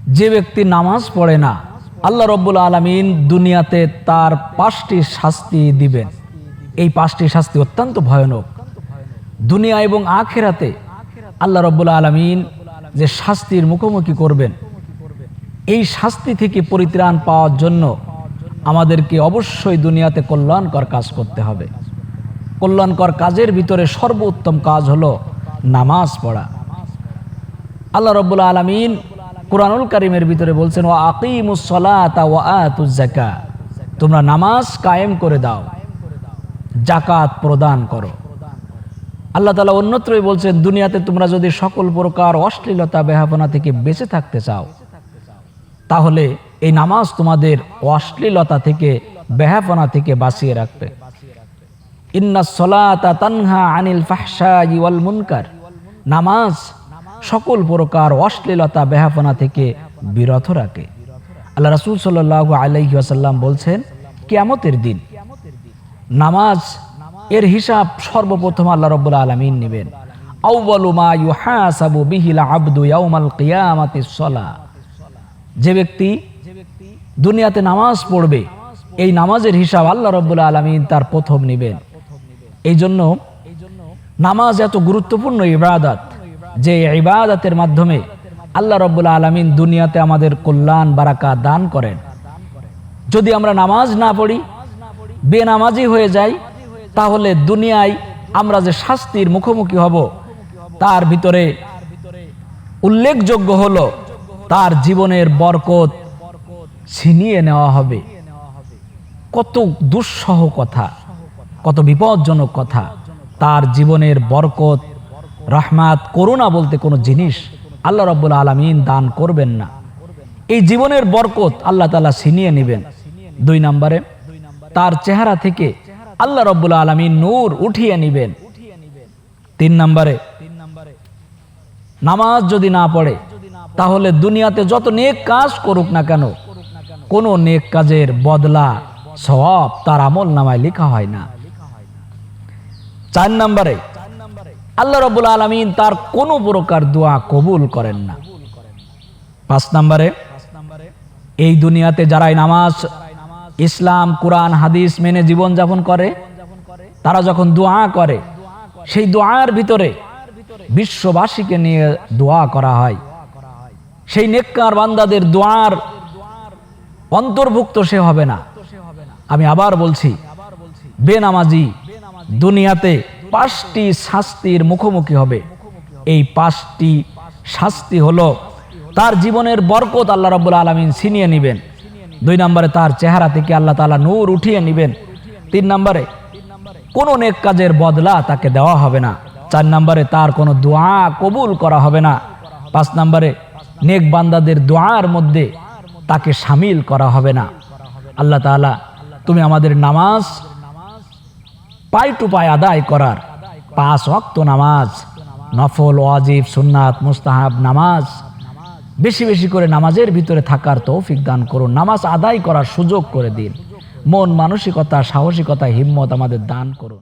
যে ব্যক্তি নামাজ পড়ে না, আল্লাহ রব্বুল আলামিন দুনিয়াতে তার 5টি শাস্তি দিবেন। এই 5টি শাস্তি অত্যন্ত ভয়ানক। দুনিয়া এবং আখিরাতে আল্লাহ রব্বুল আলামিন যে শাস্তির মুখোমুখি করবেন, এই শাস্তি থেকে পরিত্রাণ পাওয়ার জন্য আমাদেরকে অবশ্যই দুনিয়াতে কল্যাণকর কাজ করতে হবে। কল্যাণকর কাজের ভিতরে সর্বোত্তম কাজ হলো নামাজ পড়া। আল্লাহ রব্বুল আলামিন কুরআনুল কারীমের ভিতরে বলছেন, ওয়া আকিমুস সালাতা ওয়া আতুজ যাকাত, তোমরা নামাজ কায়েম করে দাও, যাকাত প্রদান করো। আল্লাহ তাআলা অন্যত্রই বলছেন, দুনিয়াতে তোমরা যদি সকল প্রকার অশ্লীলতা বেহাপনা থেকে বেঁচে থাকতে চাও, তাহলে এই নামাজ তোমাদের অশ্লীলতা থেকে বেহাপনা থেকে বাঁচিয়ে রাখবে। ইন্নাস সালাতা তানহা আনিল ফাহশাই ওয়াল মুনকার, নামাজ সকল প্রকার অশ্লীলতা বেহাপনা থেকে বিরত রাখে। আল্লাহ রাসূল সাল্লাল্লাহু আলাইহি ওয়াসাল্লাম বলছেন, কিয়ামতের দিন নামাজ এর হিসাব সর্বপ্রথম আল্লাহ রাব্বুল আলামিন নেবেন। আউয়ালু মা ইউহাসাবু বিহিল আবদু ইয়াউমাল কিয়ামাতিস সালাহ, যে ব্যক্তি দুনিয়াতে নামাজ পড়বে, এই নামাজের হিসাব আল্লাহ রাব্বুল আলামিন তার প্রথম নেবেন। এই জন্য নামাজ এত গুরুত্বপূর্ণ ইবাদত, যে ইবাদতের মাধ্যমে আল্লাহ রাব্বুল আলামিন দুনিয়াতে আমাদের কল্যাণ বারাকাত দান করেন। যদি আমরা নামাজ না পড়ি, বেনামাজি হয়ে যাই, তাহলে দুনিয়ায় আমরা যে শাস্তির মুখোমুখি হব, তার ভিতরে উল্লেখযোগ্য হলো তার জীবনের বরকত ছিনিয়ে নেওয়া হবে। কত দুঃসহ কথা, কত বিপজ্জনক কথা। তার জীবনের বরকত, রহমাত, করুণা বলতে কোনো জিনিস আল্লাহ রাব্বুল আলামিন দান করবেন না। এই জীবনের বরকত আল্লাহ তাআলা ছিনিয়ে নেবেন। 2 নম্বরে, তার চেহারা থেকে আল্লাহ রাব্বুল আলামিন নূর উঠিয়ে নেবেন। 3 নম্বরে, নামাজ যদি না পড়ে, তাহলে দুনিয়াতে যত নেক কাজ করুক না কেন, কোনো নেক কাজের বদলা সওয়াব তার আমল নামায় লেখা হয় না। 4 নম্বরে, আল্লাহ রাব্বুল আলামিন তার কোনো প্রকার দোয়া কবুল করেন না। 5 নম্বরে, এই দুনিয়াতে যারাই নামাজ, ইসলাম, কোরআন, হাদিস মেনে জীবন যাপন করে, তারা যখন দোয়া করে, সেই দোয়ার ভিতরে বিশ্ববাসীকে নিয়ে দোয়া করা হয়। সেই নেককার বান্দাদের দোয়ার অন্তর্ভুক্ত সে হবে না। আমি আবার বলছি, বেনামাজি দুনিয়াতে 5টি শাস্তির মুখোমুখি হবে। এই 5টি শাস্তি হলো, তার জীবনের বরকত আল্লাহ রাব্বুল আলামিন ছিনিয়ে নেবেন। 2 নম্বরে, তার চেহারা থেকে আল্লাহ তাআলা নূর উঠিয়ে নেবেন। 3 নম্বরে, কোনো নেক কাজের বদলা তাকে দেওয়া হবে না। 4 নম্বরে, তার কোনো দোয়া কবুল করা হবে না। 5 নম্বরে, নেক বান্দাদের দোয়ার মধ্যে তাকে শামিল করা হবে না। আল্লাহ তাআলা, তুমি আমাদের নামাজ পাই টু পাই আদায় করার, 5 ওয়াক্ত নামাজ, নফল, ওয়াজিব, সুন্নাত, মুস্তাহাব নামাজ, বেশি বেশি করে নামাজের ভিতরে থাকার তৌফিক দান করুন। নামাজ আদায় করার সুযোগ করে দিন। মন মানসিকতা, সাহসিকতা, হিম্মত আমাদের দান করুন।